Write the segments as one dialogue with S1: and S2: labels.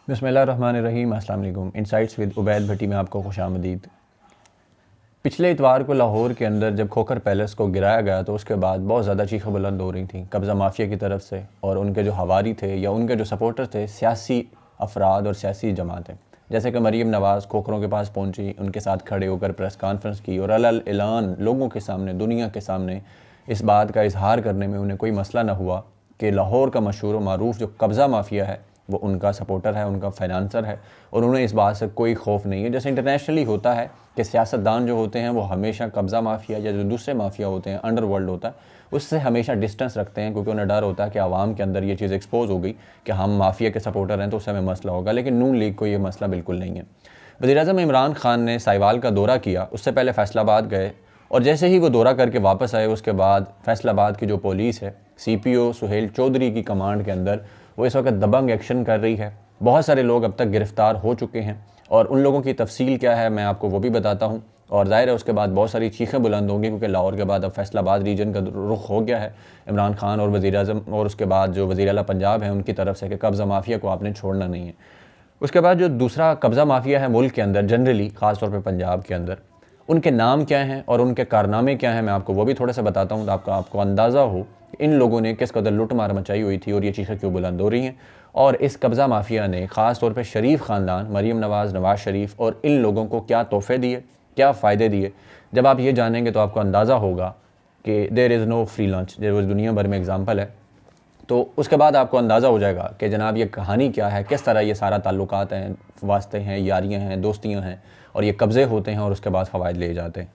S1: बिस्मिल्लाहिर्रहमानिर्रहीम। अस्सलाम वालेकुम। इनसाइट्स विद उबैद भट्टी में आपको खुशामदीद। पिछले इतवार को लाहौर के अंदर जब खोखर पैलेस को गिराया गया तो उसके बाद बहुत ज़्यादा चीखें बुलंद हो रही थी कब्ज़ा माफिया की तरफ से, और उनके जो हवारी थे या उनके जो सपोर्टर थे सियासी अफराद और सियासी जमातें, जैसे कि मरीम नवाज़ खोखरों के पास पहुंची, उनके साथ खड़े होकर प्रेस कॉन्फ्रेंस की और अलल ऐलान लोगों के सामने, दुनिया के सामने इस बात का इजहार करने में उन्हें कोई मसला न हुआ कि लाहौर का मशहूर मारूफ जो कब्ज़ा माफिया है वो उनका सपोर्टर है, उनका फाइनेंसर है, और उन्हें इस बात से कोई खौफ नहीं है। जैसे इंटरनेशनली होता है कि सियासतदान जो होते हैं वो हमेशा कब्ज़ा माफिया या जो दूसरे माफिया होते हैं, अंडरवर्ल्ड होता है, उससे हमेशा डिस्टेंस रखते हैं, क्योंकि उन्हें डर होता है कि आवाम के अंदर ये चीज़ एक्सपोज हो गई कि हम माफिया के सपोर्टर हैं तो उससे हमें मसला होगा। लेकिन नून लीग को ये मसला बिल्कुल नहीं है। वज़ीर-ए-आज़म इमरान खान ने साहिवाल का दौरा किया, उससे पहले फैसलाबाद गए, और जैसे ही वो दौरा करके वापस आए उसके बाद फैसलाबाद की जो पुलिस है CPO सुहेल चौधरी की कमांड के अंदर वो इस वक्त दबंग एक्शन कर रही है। बहुत सारे लोग अब तक गिरफ़्तार हो चुके हैं और उन लोगों की तफसील क्या है मैं आपको वो भी बताता हूँ। और ज़ाहिर है उसके बाद बहुत सारी चीखें बुलंद होंगी, क्योंकि लाहौर के बाद अब फैसलाबाद रीजन का रुख हो गया है इमरान खान और वज़ीर-ए-आज़म और उसके बाद जो वज़ीर आला पंजाब है उनकी तरफ से कि कब्ज़ा माफिया को आपने छोड़ना नहीं है। उसके बाद जो दूसरा कब्ज़ा माफिया है मुल्क के अंदर जनरली, ख़ास तौर पे पंजाब के अंदर, उनके नाम क्या हैं और उनके कारनामे क्या हैं मैं आपको वो भी थोड़ा सा बताता हूँ, तो आपको अंदाज़ा हो कि इन लोगों ने किस कदर लुट मार मचाई हुई थी और ये चीज़ें क्यों बुलंद हो रही हैं। और इस कब्ज़ा माफिया ने ख़ास तौर पे शरीफ ख़ानदान, मरीम नवाज़, नवाज़ शरीफ और इन लोगों को क्या तोहफ़े दिए, क्या फ़ायदे दिए। जब आप ये जानेंगे तो आपको अंदाज़ा होगा कि there is no free lunch, जो दुनिया भर में एग्जाम्पल है। तो उसके बाद आपको अंदाज़ा हो जाएगा कि जनाब ये कहानी क्या है, किस तरह ये सारा ताल्लुकात हैं, वास्ते हैं, यारियाँ हैं, दोस्तियाँ हैं, और ये कब्ज़े होते हैं और उसके बाद फ़वाइद ले जाते हैं।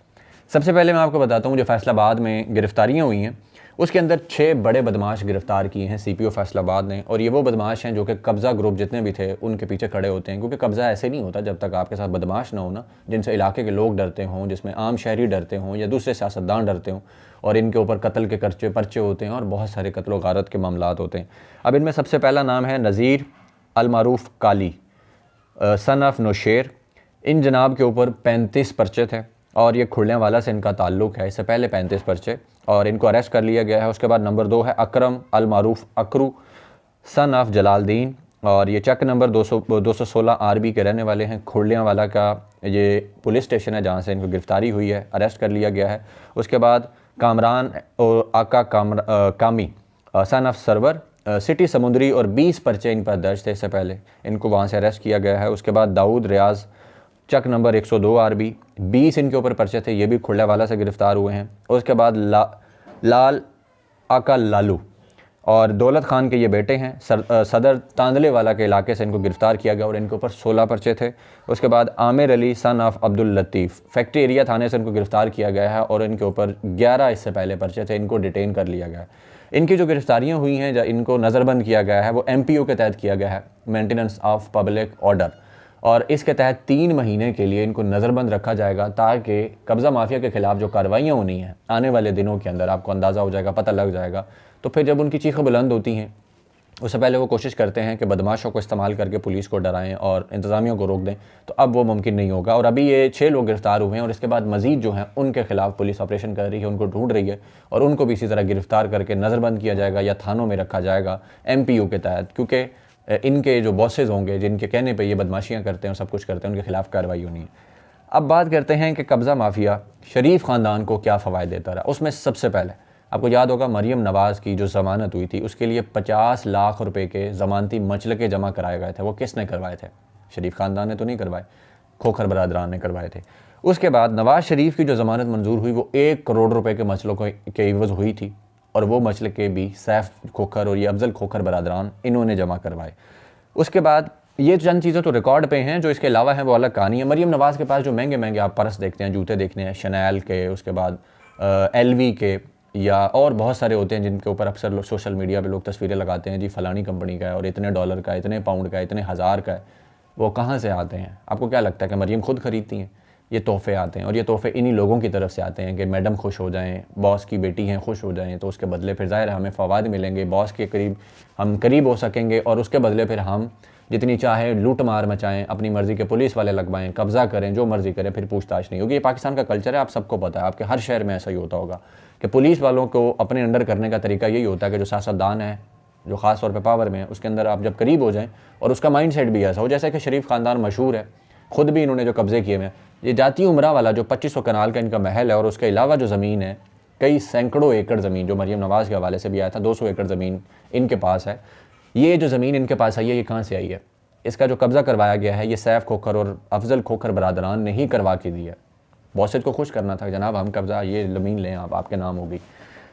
S1: सबसे पहले मैं आपको बताता हूँ जो फैसलाबाद में गिरफ़्तारियाँ हुई हैं उसके अंदर 6 बड़े बदमाश गिरफ़्तार किए हैं CPO फैसलाबाद ने, और ये वो बदमाश हैं जो कि कब्ज़ा ग्रुप जितने भी थे उनके पीछे खड़े होते हैं, क्योंकि कब्ज़ा ऐसे नहीं होता जब तक आपके साथ बदमाश ना हो ना, जिनसे इलाके के लोग डरते हों, जिसमें आम शहरी डरते हों या दूसरे सियासतदान डरते हों, और इनके ऊपर कत्ल के पर्चे होते हैं और बहुत सारे कत्ल व गारत के मामलात होते हैं। अब इनमें सबसे पहला नाम है नज़ीर अलमारूफ काली, सन ऑफ नौशेर। इन जनाब के ऊपर 35 पर्चे थे और ये खुलनेवाला से इनका ताल्लुक़ है, इससे पहले 35 पर्चे, और इनको अरेस्ट कर लिया गया है। उसके बाद नंबर 2 है अकरम अलमारूफ अकरू, सन ऑफ जलालदीन, और ये चक नंबर 216 RB के रहने वाले हैं। खुलनेवाला का ये पुलिस स्टेशन है जहाँ से इनको गिरफ़्तारी हुई है, अरेस्ट कर लिया गया है। उसके बाद कामरान और आका कामी, सन ऑफ सरवर, सिटी समुंदरी, और 20 पर्चे इन पर दर्ज थे इससे पहले, इनको वहाँ से अरेस्ट किया गया है। उसके बाद दाऊद रियाज, चक नंबर 102 RB, 20 इनके ऊपर पर्चे थे, ये भी खुल्लावाला से गिरफ़्तार हुए हैं। उसके बाद लाल आका लालू और दौलत खान के ये बेटे हैं, सदर तांदले वाला के इलाके से इनको गिरफ़्तार किया गया और इनके ऊपर 16 पर्चे थे। उसके बाद Aamir Ali son of Abdul Latif, factory area थाने से इनको गिरफ़्तार किया गया है और इनके ऊपर 11 इससे पहले पर्चे थे, इनको डिटेन कर लिया गया है। इनकी जो गिरफ़्तारियाँ हुई हैं, इनको नज़रबंद किया गया है, वो MPO के तहत किया गया है, मेंटेनेंस ऑफ पब्लिक ऑर्डर, और इसके तहत 3 महीने के लिए इनको नज़रबंद रखा जाएगा ताकि कब्ज़ा माफिया के ख़िलाफ़ जो कार्रवाइयाँ होनी हैं आने वाले दिनों के अंदर, आपको अंदाज़ा हो जाएगा, पता लग जाएगा। तो फिर जब उनकी चीखें बुलंद होती हैं उससे पहले वो कोशिश करते हैं कि बदमाशों को इस्तेमाल करके पुलिस को डराएं और इंतज़ामिया को रोक दें, तो अब वो मुमकिन नहीं होगा। और अभी ये 6 लोग गिरफ़्तार हुए हैं और इसके बाद मज़ीद जो हैं उनके खिलाफ़ पुलिस ऑपरेशन कर रही है, उनको ढूंढ रही है, और उनको भी इसी तरह गिरफ़्तार करके नज़रबंद किया जाएगा या थानों में रखा जाएगा MPO के तहत, क्योंकि इनके जो बॉसेज होंगे जिनके कहने पे ये बदमाशियाँ करते हैं और सब कुछ करते हैं, उनके खिलाफ़ कार्रवाई होनी है। अब बात करते हैं कि कब्ज़ा माफिया शरीफ ख़ानदान को क्या फ़वाइद देता रहा। उसमें सबसे पहले आपको याद होगा मरीम नवाज़ की जो ज़मानत हुई थी उसके लिए 50 लाख रुपए के ज़मानती मचलके जमा कराए गए थे। वो किसने करवाए थे? शरीफ ख़ानदान ने तो नहीं करवाए, खोखर बरादरान ने करवाए थे। उसके बाद नवाज़ शरीफ की जो ज़मानत मंजूर हुई वो 1 करोड़ रुपए के मचलकों के इवज़ हुई थी, और वो मचलके भी सैफ खोखर और ये अफजल खोखर बरादरान इन्होंने जमा करवाए। उसके बाद ये चंद चीज़ें तो रिकॉर्ड पे हैं, जो इसके अलावा हैं वो अलग कहानी है। मरीम नवाज़ के पास जो महंगे महंगे आप पर्स देखते हैं, जूते देखते हैं शनैल के, उसके बाद LV के, या और बहुत सारे होते हैं जिनके ऊपर अक्सर सोशल मीडिया पे लोग तस्वीरें लगाते हैं, जी फ़लानी कंपनी का है और इतने डॉलर का, इतने पाउंड का, इतने हज़ार का है। वो कहाँ से आते हैं? आपको क्या लगता है कि मरीम खुद ख़रीदती हैं? ये तोहफ़े आते हैं, और ये तोहफ़े इन्हीं लोगों की तरफ से आते हैं कि मैडम खुश हो जाएँ, बॉस की बेटी हैं खुश हो जाएँ, तो उसके बदले फिर ज़ाहिर है हमें फ़वाद मिलेंगे, बॉस के करीब हम करीब हो सकेंगे, और उसके बदले फिर हम जितनी चाहे लूट मार मचाएं, अपनी मर्ज़ी के पुलिस वाले लगवाएं, कब्ज़ा करें, जो मर्ज़ी करें, फिर पूछताछ नहीं होगी। ये पाकिस्तान का कल्चर है, आप सबको पता है, आपके हर शहर में ऐसा ही होता होगा कि पुलिस वालों को अपने अंडर करने का तरीका यही होता है कि जो सियासतदान है, जो ख़ास तौर पे पावर में है, उसके अंदर आप जब करीब हो जाएं और उसका माइंड सेट भी ऐसा हो, जैसे कि शरीफ ख़ानदान मशहूर है, ख़ुद भी इन्होंने जो कब्ज़े किए हुए हैं, ये जाती उमरा वाला जो 2500 कनाल का इनका महल है, और उसके अलावा जो ज़मीन है कई सैकड़ों एकड़ ज़मीन, जो मरीम नवाज़ के हवाले से भी आया था, 200 एकड़ ज़मीन इनके पास है। ये जो ज़मीन इनके पास आई है, ये कहाँ से आई है? इसका जो कब्ज़ा करवाया गया है, ये सैफ खोखर और अफजल खोखर बरादरान ने ही करवा के दी है। बॉसेज को खुश करना था, जनाब हम कब्ज़ा ये ज़मीन लें, आप आपके नाम होगी।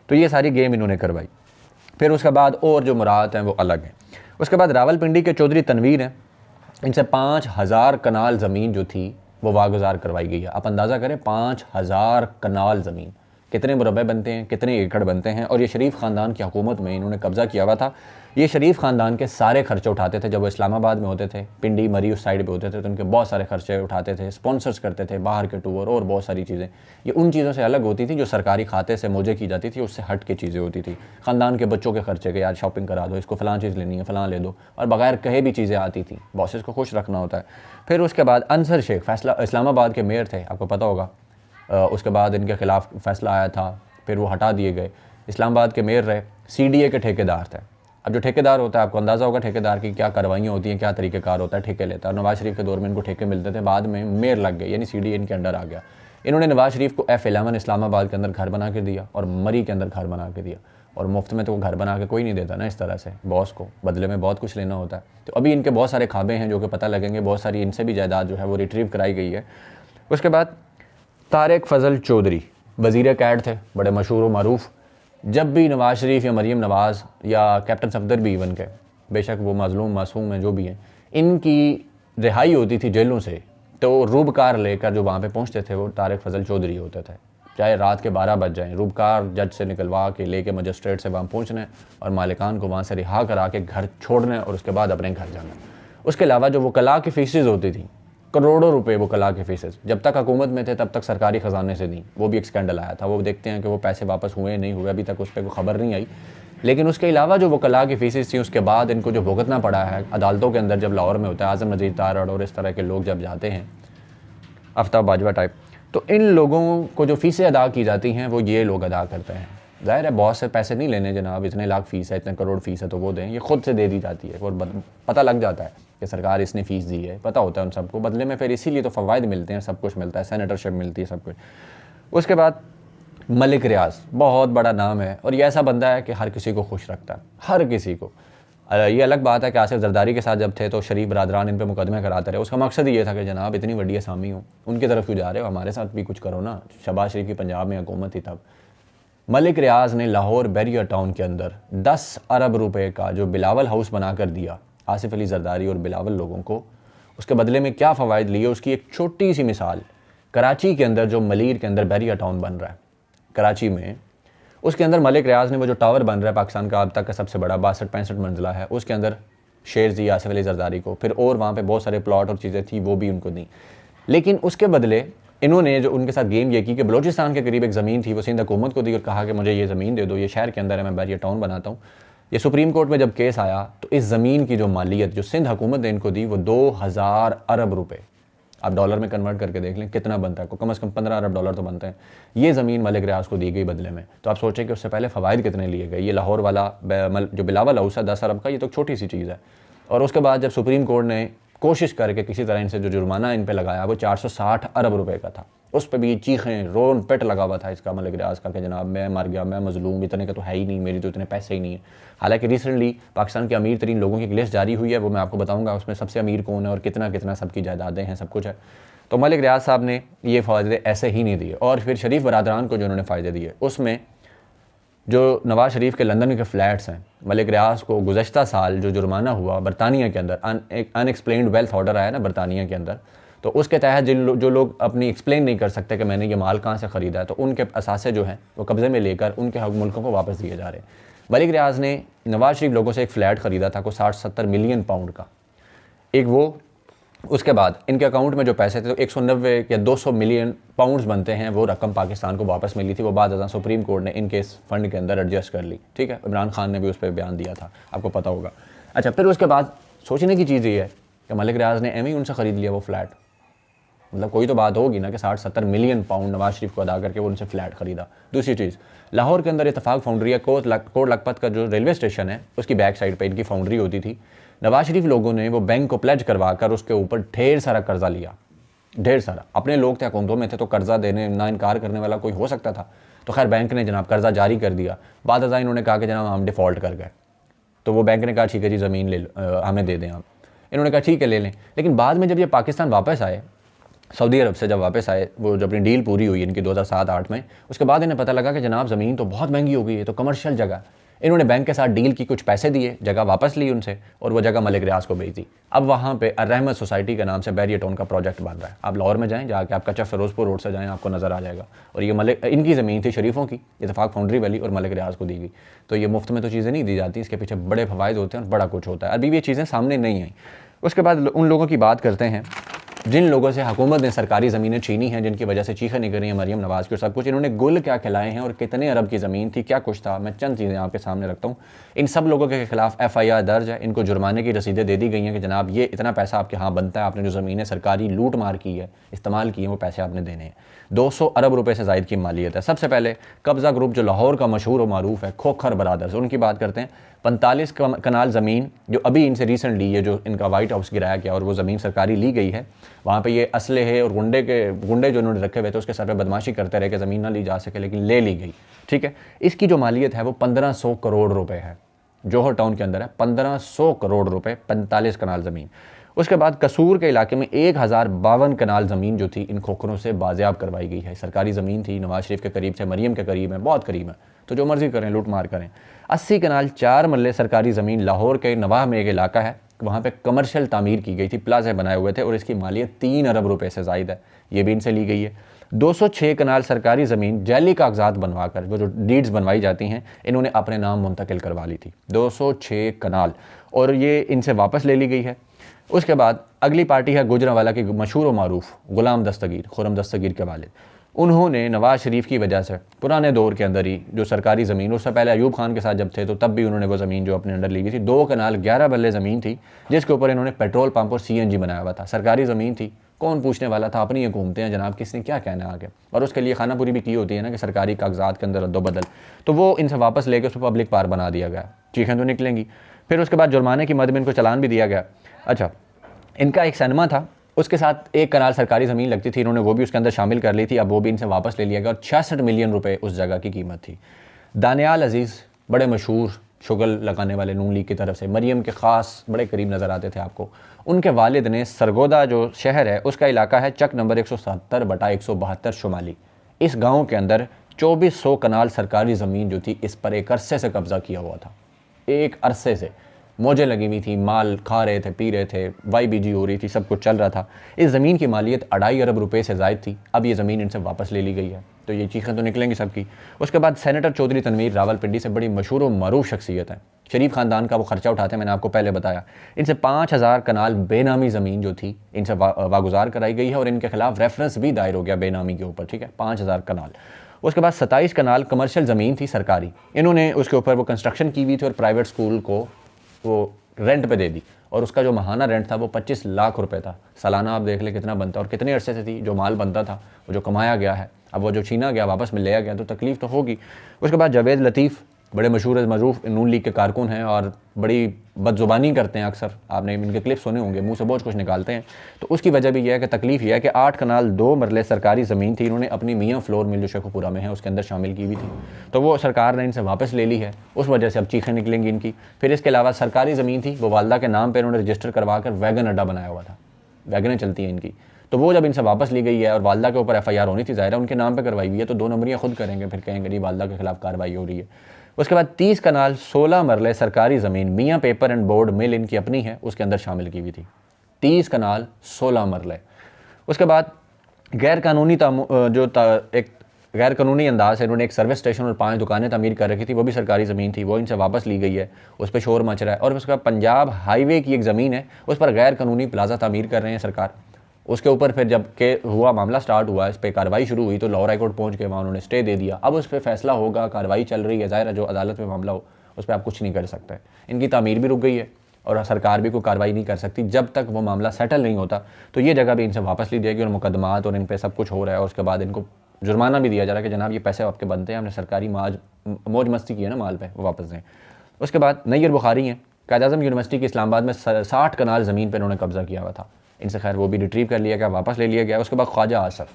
S1: तो ये सारी गेम इन्होंने करवाई। फिर उसके बाद और जो मुराद हैं वो अलग हैं। उसके बाद रावलपिंडी के चौधरी तनवीर हैं, इनसे 5000 कनाल ज़मीन जो थी वो वागुजार करवाई गई है। आप अंदाज़ा करें 5000 कनाल ज़मीन कितने मुरबे बनते हैं, कितने एकड़ बनते हैं। और ये शरीफ ख़ानदान की हुकूमत में इन्होंने कब्ज़ा किया हुआ था। ये शरीफ ख़ानदान के सारे खर्चे उठाते थे। जब वो इस्लामाबाद में होते थे, पिंडी मरी उस साइड पे होते थे, तो उनके बहुत सारे खर्चे उठाते थे, स्पॉन्सर्स करते थे, बाहर के टूर और बहुत सारी चीज़ें। ये उन चीज़ों से अलग होती थी जो सरकारी खाते से मुझे की जाती थी, उससे हट के चीज़ें होती थी। ख़ानदान के बच्चों के खर्चे के, यार शॉपिंग करा दो, इसको फ़लाँ चीज़ लेनी है, फ़लाँ ले दो, और बगैर कहे भी चीज़ें आती थी। बॉसेस को खुश रखना होता है। फिर उसके बाद अंसर शेख फैसला इस्लामाबाद के मेयर थे, आपको पता होगा। उसके बाद इनके ख़िलाफ़ फैसला आया था, फिर वो हटा दिए गए। इस्लामाबाद के मेयर रहे, CDA के ठेकेदार थे। अब जो ठेकेदार होता है, आपको अंदाज़ा होगा ठेकेदार की क्या कार्रवाइयाँ होती हैं, क्या तरीक़ेकार होता है, ठेके लेता है। नवाज़ शरीफ के दौर में इनको ठेके मिलते थे, बाद में मेयर लग गए, यानी CDA इनके अंडर आ गया। इन्होंने नवाज़ शरीफ को F11 इस्लामाबाद के अंदर घर बना के दिया और मरी के अंदर घर बना के दिया। और मुफ्त में तो वो घर बना के कोई नहीं देता ना इस तरह से, बॉस को बदले में बहुत कुछ लेना होता है। तो अभी इनके बहुत सारे खाबे हैं जो कि पता लगेंगे, बहुत सारी इनसे भी जायदाद जो है वो रिट्रीव कराई गई है। उसके बाद तारिक फजल चौधरी वज़ीर कैड थे, बड़े मशहूर व मरूफ। जब भी नवाज़ शरीफ या मरीम नवाज़ या कैप्टन सफदर भी इवन के, बेशक वो मजलूम मासूम हैं जो भी हैं, इनकी रिहाई होती थी जेलों से, तो रूबकार लेकर जो वहाँ पे पहुँचते थे वो तारिक फजल चौधरी होते थे। चाहे रात के 12 बज जाएँ, रूबकार जज से निकलवा के लेके मजिस्ट्रेट से वहाँ पहुँचने और मालिकान को वहाँ से रिहा करा के घर छोड़ने और उसके बाद अपने घर जाना। उसके अलावा जो वकला की फ़ीसेज़ होती थी, करोड़ों रुपए वो कला के फीसेस, जब तक हुकूमत में थे तब तक सरकारी ख़जाने से दी। वो भी एक स्कैंडल आया था, वो देखते हैं कि वो पैसे वापस हुए नहीं हुए, अभी तक उस पर कोई ख़बर नहीं आई। लेकिन उसके अलावा जो वो कला की फीसेस थी, उसके बाद इनको जो भुगतना पड़ा है अदालतों के अंदर, जब लाहौर में होता है, आज़म नज़ीर तारड़ और इस तरह के लोग जब जाते हैं, आफ्ताब बाजवा टाइप, तो इन लोगों को जो फ़ीसें अदा की जाती हैं वो ये लोग अदा करते हैं। ज़ाहिर है बहुत से पैसे नहीं लेने, जनाब इतने लाख फ़ीस है, इतने करोड़ फ़ीस है तो वो दें, ये खुद से दे दी जाती है और पता लग जाता है कि सरकार इसने फ़ीस दी है, पता होता है उन सबको। बदले में फिर इसीलिए तो फ़वाइद मिलते हैं, सब कुछ मिलता है, सेनेटरशिप मिलती है, सब कुछ। उसके बाद मलिक रियाज, बहुत बड़ा नाम है और ये ऐसा बंदा है कि हर किसी को खुश रखता है, हर किसी को। ये अलग बात है कि आसिफ जरदारी के साथ जब थे तो शरीफ बरादरान इन पे मुकदमे कराते रहे। उसका मकसद ये था कि जनाब इतनी बड़ी असामी हो, उनकी तरफ क्यों जा रहे हो, हमारे साथ भी कुछ करो ना। शहबाज शरीफ की पंजाब में हुकूमत थी तब। मलिक रियाज ने लाहौर बैरियर टाउन के अंदर 10 अरब रुपए का जो बिलावल हाउस बना कर दिया आसिफ अली जरदारी और बिलावल लोगों को, उसके बदले में क्या फ़वाइद लिए, उसकी एक छोटी सी मिसाल कराची के अंदर जो मलीर के अंदर बैरियर टाउन बन रहा है कराची में, उसके अंदर मलिक रियाज ने वो जो टावर बन रहा है पाकिस्तान का अब तक का सबसे बड़ा 62-65 मंजिला है, उसके अंदर शेयर दी आसिफ अली जरदारी को। फिर और वहाँ पे बहुत सारे प्लॉट और चीज़ें थी वो भी उनको दी। लेकिन उसके बदले इन्होंने जो उनके साथ गेम ये की कि बलूचिस्तान के करीब एक ज़मीन थी वो सिंध हुकूमत को दी और कहा कि मुझे ये ज़मीन दे दो, ये शहर के अंदर है, मैं बैरियर टाउन बनाता हूँ। ये सुप्रीम कोर्ट में जब केस आया तो इस ज़मीन की जो मालियत जो सिंध हुकूमत ने इनको दी वो 2000 अरब रुपये, आप डॉलर में कन्वर्ट करके देख लें कितना बनता है, कम से कम 15 अरब डॉलर तो बनते हैं। ये ज़मीन मलिक रियाज को दी गई बदले में। तो आप सोचें कि उससे पहले फ़वाइद कितने लिए गए। ये लाहौर वाला जो बिलावल हाउस है 10 अरब का, ये तो छोटी सी चीज़ है। और उसके बाद जब सुप्रीम कोर्ट ने कोशिश करके किसी तरह इनसे जो जुर्माना इन पे लगाया वो 460 अरब रुपए का था, उस पर भी चीखें रोन पेट लगा हुआ था इसका मलिक रियाज का कि जनाब मैं मर गया, मैं मजलूम, इतने का तो है ही नहीं, मेरी तो इतने पैसे ही नहीं है। हालांकि रिसेंटली पाकिस्तान के अमीर तरीन लोगों की एक लिस्ट जारी हुई है, वो मैं आपको बताऊंगा उसमें सबसे अमीर कौन है और कितना कितना सबकी जायदादें हैं, सब कुछ है। तो मलिक रियाज साहब ने ये फ़ायदे ऐसे ही नहीं दिए। और फिर शरीफ बरादरान को जो उन्होंने फ़ायदे दिए, उसमें जो नवाज़ शरीफ के लंदन के फ्लैट्स हैं, मलिक रियाज को गुज़श्ता साल जो जुर्माना हुआ बरतानिया के अंदर, एक अनएक्सप्लेन्ड वेल्थ ऑर्डर आया ना बरतानिया के अंदर, तो उसके तहत जो लोग अपनी एक्सप्लेन नहीं कर सकते कि मैंने ये माल कहाँ से ख़रीदा है, तो उनके असासे जो हैं वो कब्ज़े में लेकर उनके मुल्कों को वापस दिए जा रहे हैं। मलिक रियाज ने नवाज़ शरीफ लोगों से एक फ़्लैट ख़रीदा था को 60-70 मिलियन पाउंड का, एक वो। उसके बाद इनके अकाउंट में जो पैसे थे तो 190 या 200 मिलियन पाउंड्स बनते हैं, वो रकम पाकिस्तान को वापस मिली थी। वो बाद सुप्रीम कोर्ट ने इनके इस फंड के अंदर एडजस्ट कर ली, ठीक है। इमरान खान ने भी उस पर बयान दिया था, आपको पता होगा। अच्छा, फिर उसके बाद सोचने की चीज़ ये है कि मलिक रियाज ने एम ही उनसे ख़रीद लिया वो फ्लैट। मतलब कोई तो बात होगी ना कि 60-70 मिलियन पाउंड नवाज शरीफ को अदा करके वो उनसे फ्लैट खरीदा। दूसरी चीज़, लाहौर के अंदर इत्तेफाक फाउंड्री है, कोट लखपत का जो रेलवे स्टेशन है उसकी बैक साइड पर इनकी फाउंड्री होती थी। नवाज शरीफ लोगों ने वो बैंक को प्लेज करवा कर उसके ऊपर ढेर सारा कर्जा लिया, ढेर सारा। अपने लोग थे, हुकूमतों में थे, तो कर्जा देने ना इनकार करने वाला कोई हो सकता था। तो खैर बैंक ने जनाब कर्जा जारी कर दिया। बाद अज़ा इन्होंने कहा कि जनाब हम डिफ़ॉल्ट कर गए, तो वो बैंक ने कहा ठीक है जी ज़मीन ले हमें दे दें आप। इन्होंने कहा ठीक है ले लें। लेकिन बाद में जब ये पाकिस्तान वापस आए, सऊदी अरब से जब वापस आए, वो जब अपनी डील पूरी हुई इनकी 2007-8 में, उसके बाद इन्हें पता लगा कि जनाब ज़मीन तो बहुत महंगी हो गई है, तो कमर्शियल जगह। इन्होंने बैंक के साथ डील की, कुछ पैसे दिए, जगह वापस ली उनसे और वो जगह मलिक रियाज को बेच दी। अब वहाँ पे रहमत सोसाइटी के नाम से बैरियर टाउन का प्रोजेक्ट बन रहा है। आप लाहौर में जाएँ, जाके आप कच्चा फिरोजपुर रोड से जाएँ, आपको नज़र आ जाएगा। और ये मलिक, इनकी ज़मीन थी शरीफों की, इत्तेफाक फाउंड्री वाली, और मलिक रियाज को दी गई। तो ये मुफ्त में तो चीज़ें नहीं दी जाती, इसके पीछे बड़े फ़वाइद होते हैं और बड़ा कुछ होता है। अभी भी ये चीज़ें सामने नहीं आई। उसके बाद उन लोगों की बात करते हैं जिन लोगों से हुकूमत ने सरकारी ज़मीनें छीनी हैं, जिनकी वजह से चीखें निकल रही हैं मरीम नवाज़ की और सब कुछ। इन्होंने गुल क्या खिलाए हैं और कितने अरब की ज़मीन थी, क्या कुछ था, मैं चंद चीज़ें आपके सामने रखता हूँ। इन सब लोगों के खिलाफ FIR दर्ज है। इनको जुर्माने की रसीदें दे दी गई हैं कि जनाब ये इतना पैसा आपके यहाँ बनता है, आपने जो ज़मीनें सरकारी लूट मार की है, इस्तेमाल की है, वो पैसे आपने देने हैं। 200 अरब रुपए से ज़ायद की मालियत है। सबसे पहले कब्ज़ा ग्रुप जो लाहौर का मशहूर और मारूफ है, खोखर ब्रादर्स, उनकी बात करते हैं। 45 कनाल ज़मीन जो अभी इनसे रिसेंटली ये जो इनका वाइट हाउस गिराया गया और वो ज़मीन सरकारी ली गई है, वहाँ पे ये असले है और गुंडे जो उन्होंने रखे हुए थे उसके सर पे बदमाशी करते रहे कि ज़मीन ना ली जा सके, लेकिन ले ली गई। ठीक है, इसकी जो मालियत है वो 1500 करोड़ रुपए है। जौहर टाउन के अंदर है 1500 करोड़ रुपए, 45 कनाल ज़मीन। उसके बाद कसूर के इलाके में 1052 कनाल ज़मीन जो थी इन खोखरों से बाजियाब करवाई गई है। सरकारी ज़मीन थी, नवाज शरीफ के करीब थे, मरीम के करीब है, बहुत करीब है, तो जो मर्ज़ी करें, लूट मार करें। 80 कनाल 4 मरले सरकारी ज़मीन लाहौर के नवाह में एक इलाका है, वहाँ पे कमर्शियल तामीर की गई थी, प्लाजे बनाए हुए थे और इसकी मालियत 3 अरब रुपए से ज़ायद है, ये भी इनसे ली गई है। 206 कनाल सरकारी ज़मीन जैली कागजात बनवा कर, जो डीड्स बनवाई जाती हैं, इन्होंने अपने नाम मुंतकिल करवा ली थी, 206 कनाल, और ये इनसे वापस ले ली गई है। उसके बाद अगली पार्टी है गुजरांवाला की मशहूर व मारूफ गुलाम दस्तगीर, खुरम दस्तगीर के वालिद। उन्होंने नवाज शरीफ की वजह से पुराने दौर के अंदर ही जो सरकारी ज़मीन, उससे पहले अयूब खान के साथ जब थे तो तब भी उन्होंने वो ज़मीन जो अपने अंडर ली गई थी, 2 कनाल 11 बल्ले ज़मीन थी, जिसके ऊपर इन्होंने पेट्रोल पंप और CNG बनाया हुआ था। सरकारी ज़मीन थी, कौन पूछने वाला था, अपनी ये घूमते हैं जनाब, किसने क्या कहना आगे। और उसके लिए खानापुरी भी की होती है ना कि सरकारी कागजात के अंदर अदो-बदल, तो वो इनसे वापस लेके उसको पब्लिक पार बना दिया गया। चीखें तो निकलेंगी। फिर उसके बाद जुर्माने की मद में इनको चालान भी दिया गया। अच्छा, इनका एक सिनेमा था, उसके साथ 1 कनाल सरकारी ज़मीन लगती थी, इन्होंने वो भी उसके अंदर शामिल कर ली थी, अब वो भी इनसे वापस ले लिया गया और 66 मिलियन रुपए उस जगह की कीमत थी। दानियाल अजीज़, बड़े मशहूर शुगल लगाने वाले नून लीग की तरफ से, मरीम के ख़ास बड़े करीब नज़र आते थे आपको, उनके वालिद ने सरगोदा जो शहर है उसका इलाका है चक नंबर 170/172 शुमाली, इस गाँव के अंदर 2400 कनाल सरकारी ज़मीन जो थी इस पर एक अरसे से कब्ज़ा किया हुआ था, एक अरसे से मौजें लगी हुई थी, माल खा रहे थे, पी रहे थे, YBG हो रही थी, सब कुछ चल रहा था। इस ज़मीन की मालियत 2.5 अरब रुपए से ज़ायद थी। अब ये ज़मीन इनसे वापस ले ली गई है, तो ये चीखें तो निकलेंगी सबकी। उसके बाद सेनेटर चौधरी तनवीर रावलपिंडी से बड़ी मशहूर और मरूफ शख्सियत है, शरीफ ख़ानदान का वो खर्चा उठाते हैं, मैंने आपको पहले बताया। इनसे 5000 कनाल बेनामी ज़मीन जो थी इनसे वागुजार कराई गई है और इनके खिलाफ रेफरेंस भी दायर हो गया बेनामी के ऊपर। ठीक है, 5000 कनाल। उसके बाद 27 कनाल कमर्शियल ज़मीन थी सरकारी, इन्होंने उसके ऊपर वो कंस्ट्रक्शन की हुई थी और प्राइवेट स्कूल को वो रेंट पे दे दी, और उसका जो माहाना रेंट था वो 25 लाख रुपए था। सालाना आप देख ले कितना बनता, और कितने अरसे से थी जो माल बनता था, वो जो कमाया गया है, अब वो जो छीना गया वापस में लिया गया, तो तकलीफ़ तो होगी। उसके बाद जावेद लतीफ़, बड़े मशहूर मरूफ नून लीग के कारकुन हैं और बड़ी बदजुबानी करते हैं, अक्सर आपने इनके क्लिप सुने होंगे, मुंह से बहुत कुछ निकालते हैं। तो उसकी वजह भी यह है कि तकलीफ यह है कि 8 कनाल 2 मरले सरकारी ज़मीन थी, इन्होंने अपनी मियाँ फ्लोर मिल जो शेखुपुरा में है उसके अंदर शामिल की हुई थी, तो वो सरकार ने इनसे वापस ले ली है, उस वजह से अब चीखें निकलेंगी इनकी। फिर इसके अलावा सरकारी ज़मीन थी, वो वालदा के नाम पर इन्होंने रजिस्टर करवा कर वैगन अड्डा बनाया हुआ था, वैगनें चलती हैं इनकी, तो वो जब इनसे वापस ली गई है और वालदा के ऊपर FIR होनी थी, ज़ाहिर है उनके नाम पे करवाई हुई है, तो 2 नंबरियाँ खुद करेंगे, फिर कहेंगे नहीं वालदा के खिलाफ कार्रवाई हो रही है। उसके बाद 30 कनाल 16 मरले सरकारी ज़मीन मियाँ पेपर एंड बोर्ड मिल इनकी अपनी है, उसके अंदर शामिल की हुई थी, 30 कनाल 16 मरले। उसके बाद गैर कानूनी एक गैर कानूनी अंदाज से इन्होंने एक सर्विस स्टेशन और 5 दुकानें तमीर कर रखी थी, वो भी सरकारी ज़मीन थी, वो इनसे वापस ली गई है, उस पर शोर मच रहा है। और उसका पंजाब हाईवे की एक ज़मीन है, उस पर गैर कानूनी प्लाजा तमीर कर रहे हैं सरकार, उसके ऊपर फिर जब के हुआ मामला स्टार्ट हुआ, इस पर कार्रवाई शुरू हुई, तो लाहौर हाई कोर्ट पहुँच के वहाँ उन्होंने स्टे दे दिया। अब उस पर फैसला होगा, कार्रवाई चल रही है, ज़ाहिर है जो अदालत में मामला हो उस पर आप कुछ नहीं कर सकते। इनकी तामीर भी रुक गई है, और सरकार भी कोई कार्रवाई नहीं कर सकती जब तक वो मामला सेटल नहीं होता। तो ये जगह भी इनसे वापस ली जाएगी और मुकदमात और इन पर सब कुछ हो रहा है और उसके बाद इनको जुर्माना भी दिया जा रहा है कि जनाब ये पैसे आपके बनते हैं, हमने सरकारी मौज मस्ती की है ना माल पे, वो वापस दें। उसके बाद नैयर बुखारी हैं, कायद-ए-आज़म यूनिवर्सिटी के इस्लामाबाद में 60 कनाल ज़मीन पर इन्होंने कब्ज़ा किया हुआ था। इनसे खैर वो भी रिट्रीव कर लिया गया, वापस ले लिया गया। उसके बाद ख्वाजा आसिफ,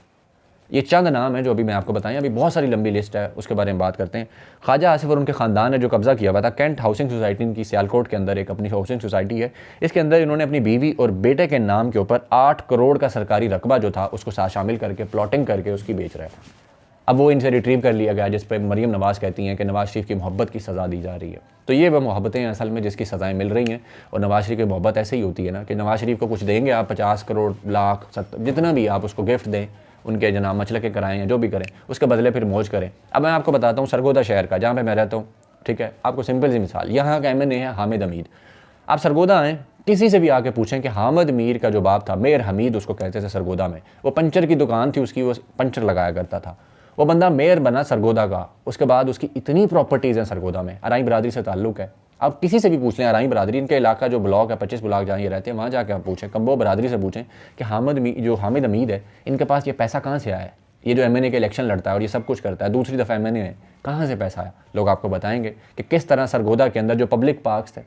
S1: ये चंद नाम है जो अभी मैं आपको बताएं, अभी बहुत सारी लंबी लिस्ट है, उसके बारे में बात करते हैं। ख्वाजा आसिफ और उनके ख़ानदान ने जो कब्ज़ा किया हुआ था कैंट हाउसिंग सोसाइटी, इनकी सियालकोट के अंदर एक अपनी हाउसिंग सोसाइटी है, इसके अंदर इन्होंने अपनी बीवी और बेटे के नाम के ऊपर 8 करोड़ का सरकारी रकबा जो था उसको साथ शामिल करके प्लॉटिंग करके उसकी बेच रहे हैं। अब वो इनसे रिट्रीव कर लिया गया, जिस पर मरीम नवाज़ कहती हैं कि नवाज़ शरीफ की मोहब्बत की सज़ा दी जा रही है। तो ये वह मोहब्बतें हैं असल में जिसकी सज़ाएँ मिल रही हैं। और नवाज़ शरीफ की मोहब्बत ऐसे ही होती है ना कि नवाज़ शरीफ को कुछ देंगे आप, 50 करोड़, लाख, 70, जितना भी आप उसको गिफ्ट दें, उनके जनाब मचलके कराएं या जो भी करें, उसके बदले फिर मौज करें। अब मैं आपको बताता हूँ सरगोदा शहर का, जहाँ पर मैं रहता हूँ, ठीक है, आपको सिंपल सी मिसाल, यहाँ का MNA है हामिद हमीद। आप सरगोदा आएँ, किसी से भी आके पूछें कि हामिद मीर का जो बाप था, मेयर हमीद उसको कहते थे सरगोदा में, वो पंचर की दुकान थी उसकी, वो पंचर लगाया करता था। वो बंदा मेयर बना सरगोदा का, उसके बाद उसकी इतनी प्रॉपर्टीज़ हैं सरगोदा में, अराई बरादरी से ताल्लुक़ है। आप किसी से भी पूछ लें अराई बरादरी, इनके इलाका जो ब्लॉक है 25 ब्लॉक जहाँ ये रहते हैं, वहाँ जाके आप पूछें, कम्बो बरादरी से पूछें कि हामिद हमीद है, इनके पास ये पैसा कहाँ से आया है, ये जो MNA के इलेक्शन लड़ता है और ये सब कुछ करता है, दूसरी दफ़ा MNA है, कहाँ से पैसा आया। लोग आपको बताएंगे कि किस तरह सरगोदा के अंदर जो पब्लिक पार्क्स थे,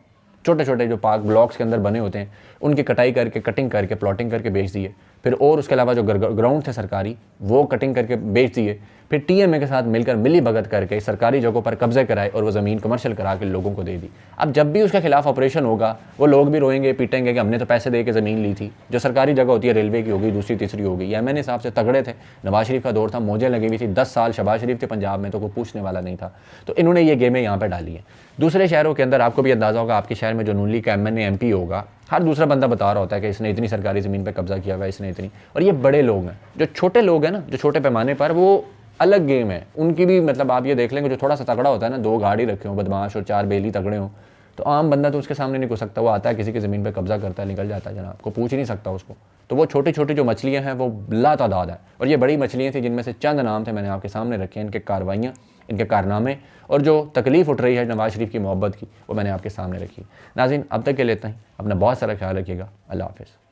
S1: छोटे छोटे जो पार्क ब्लॉक्स के अंदर बने होते हैं, उनकी कटाई करके, कटिंग करके, प्लॉटिंग करके बेच दिए। फिर और उसके अलावा जो ग्राउंड थे सरकारी, वो कटिंग करके बेच दिए। फिर TMA के साथ मिलकर मिली भगत करके सरकारी जगहों पर कब्जे कराए और वो ज़मीन कमर्शियल करा के लोगों को दे दी। अब जब भी उसके खिलाफ ऑपरेशन होगा, वो लोग भी रोएंगे, पीटेंगे कि हमने तो पैसे दे के ज़मीन ली थी। जो सरकारी जगह होती है, रेलवे की होगी, दूसरी तीसरी होगी। ये MNA साहब से तगड़े थे, नवाज शरीफ का दौर था, मौजें लगी हुई थी, 10 साल शहबाज शरीफ थे पंजाब में, तो कोई पूछने वाला नहीं था। तो इन्होंने ये गेमें यहाँ पर डाली हैं। दूसरे शहरों के अंदर आपको भी अंदाज़ा होगा, आपके शहर में जो नून लीग का MNA MP होगा, हर दूसरा बंदा बता रहा होता है कि इसने इतनी सरकारी ज़मीन पे कब्ज़ा किया हुआ है, इसने इतनी। और ये बड़े लोग हैं। जो छोटे लोग हैं ना, जो छोटे पैमाने पर, वो अलग गेम है उनकी भी। मतलब आप ये देख लेंगे, जो थोड़ा सा तगड़ा होता है ना, 2 गाड़ी रखे हों बदमाश और 4 बेली तगड़े हों, तो आम बंदा तो उसके सामने नहीं घुस सकता। वो आता है, किसी की ज़मीन पे कब्ज़ा करता है, निकल जाता है जनाब, को पूछ ही नहीं सकता उसको। तो वो छोटी छोटी जो मछलियाँ हैं वो लातादाद है। और ये बड़ी मछलियाँ थी जिनमें से चंद नाम थे मैंने आपके सामने रखे हैं, इनके कार्रवाइयाँ, इनके कारनामे और जो तकलीफ़ उठ रही है नवाज शरीफ की मोहब्बत की, वो मैंने आपके सामने रखी। नाज़रीन, अब तक के लिए इतना ही। अपना बहुत सारा ख्याल रखिएगा। अल्लाह हाफ़िज़।